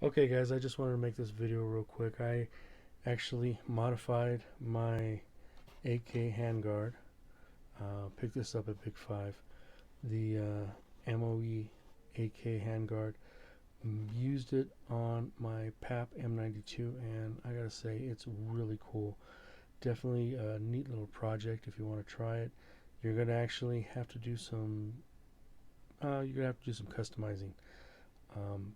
Okay guys, I just wanted to make this video real quick. I actually modified my AK Handguard. Picked this up at Big Five. The MOE AK Handguard. Used it on my PAP M92 and I gotta say it's really cool. Definitely a neat little project if you want to try it. You're gonna actually have to do some customizing. Um,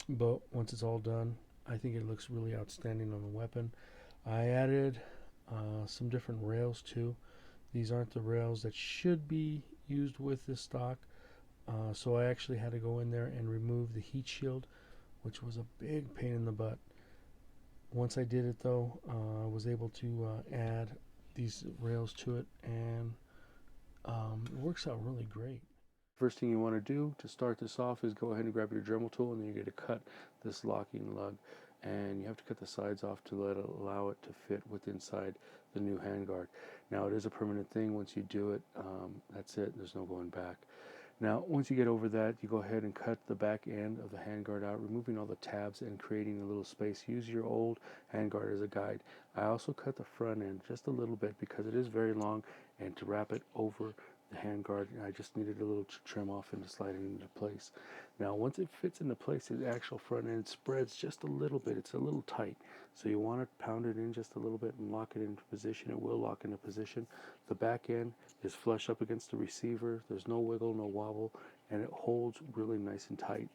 but once it's all done, I think it looks really outstanding on the weapon. I added some different rails too. These aren't the rails that should be used with this stock, so I actually had to go in there and remove the heat shield, which was a big pain in the butt. Once I did it though, I was able to add these rails to it, and it works out really great. First thing you want to do to start this off is go ahead and grab your Dremel tool, and then you're going to cut this locking lug, and you have to cut the sides off to allow it to fit with inside the new handguard. Now it is a permanent thing. Once you do it, that's it. There's no going back. Now once you get over that, you go ahead and cut the back end of the handguard out, removing all the tabs and creating a little space. Use your old handguard as a guide. I also cut the front end just a little bit because it is very long, and to wrap it over the handguard, I just needed a little trim off and to slide it into place. Now once it fits into place, the actual front end spreads just a little bit. It's a little tight, so you want to pound it in just a little bit and lock it into position. It will lock into position. The back end is flush up against the receiver. There's no wiggle, no wobble, and it holds really nice and tight.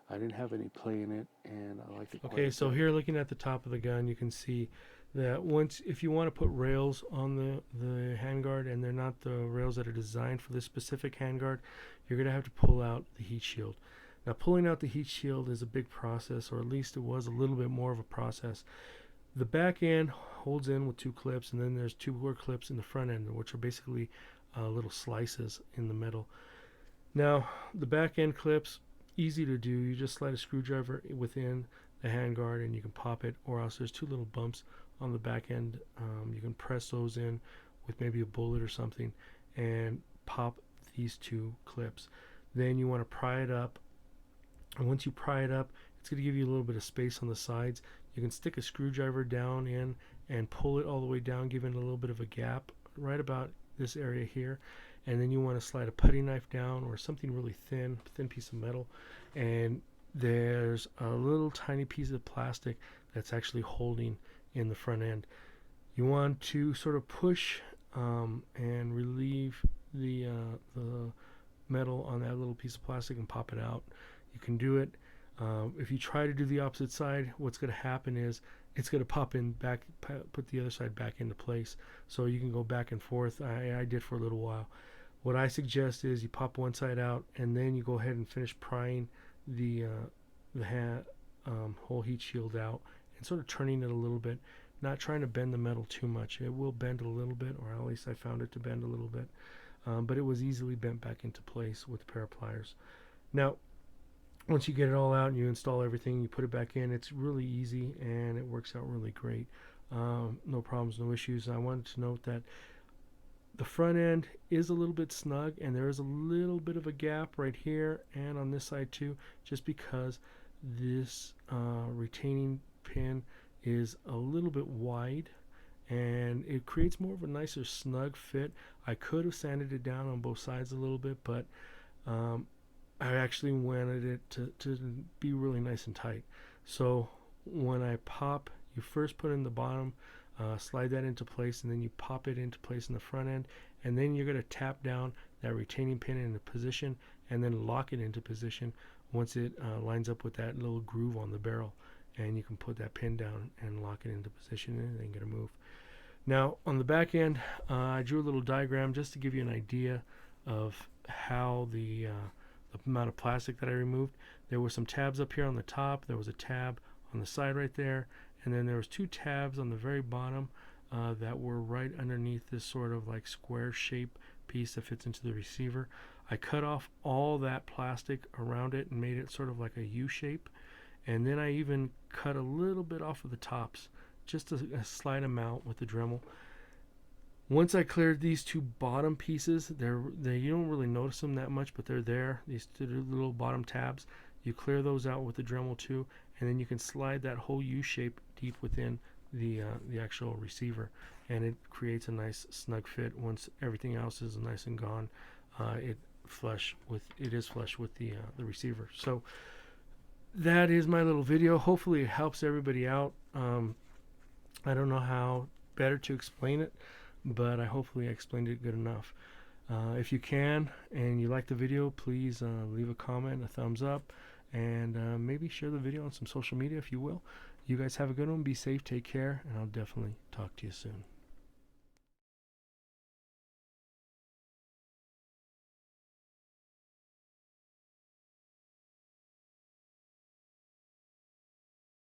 I didn't have any play in it, and I liked it quite a bit. Okay, so here looking at the top of the gun, you can see that once, if you want to put rails on the handguard and they're not the rails that are designed for this specific handguard, you're going to have to pull out the heat shield. Now pulling out the heat shield is a big process, or at least it was a little bit more of a process. The back end holds in with two clips, and then there's two more clips in the front end, which are basically little slices in the metal. Now the back end clips, easy to do. You just slide a screwdriver within the handguard and you can pop it, or else there's two little bumps on the back end. You can press those in with maybe a bullet or something and pop these two clips. Then you want to pry it up, and once you pry it up, it's going to give you a little bit of space on the sides. You can stick a screwdriver down in and pull it all the way down, giving it a little bit of a gap right about this area here. And then you want to slide a putty knife down or something really thin piece of metal, and there's a little tiny piece of plastic that's actually holding in the front end. You want to sort of push and relieve the metal on that little piece of plastic and pop it out. You can do it. If you try to do the opposite side, what's going to happen is it's going to pop in back, put the other side back into place. So you can go back and forth. I did for a little while. What I suggest is you pop one side out, and then you go ahead and finish prying the whole heat shield out and sort of turning it a little bit, not trying to bend the metal too much. It will bend a little bit, or at least I found it to bend a little bit, but it was easily bent back into place with a pair of pliers. Now once you get it all out and you install everything, you put it back in, it's really easy and it works out really great. No problems, no issues. I wanted to note that the front end is a little bit snug, and there is a little bit of a gap right here and on this side too, just because this retaining pin is a little bit wide, and it creates more of a nicer snug fit. I could have sanded it down on both sides a little bit, but I actually wanted it to be really nice and tight. So when I pop, you first put in the bottom, slide that into place, and then you pop it into place in the front end, and then you're going to tap down that retaining pin into position and then lock it into position once it lines up with that little groove on the barrel, and you can put that pin down and lock it into position, and then get a move. Now on the back end, I drew a little diagram just to give you an idea of how the amount of plastic that I removed. There were some tabs up here on the top, there was a tab on the side right there, and then there was two tabs on the very bottom that were right underneath this sort of like square shape piece that fits into the receiver. I cut off all that plastic around it and made it sort of like a U shape, and then I even cut a little bit off of the tops, just a slight amount with the Dremel. Once I cleared these two bottom pieces, you don't really notice them that much, but they're there. These two little bottom tabs, you clear those out with the Dremel too, and then you can slide that whole U shape deep within the actual receiver, and it creates a nice snug fit. Once everything else is nice and gone, it is flush with the receiver. So that is my little video. Hopefully it helps everybody out. I don't know how better to explain it, but hopefully I explained it good enough. If you can and you like the video, please leave a comment, a thumbs up, and maybe share the video on some social media if you will. You guys have a good one. Be safe, take care, and I'll definitely talk to you soon.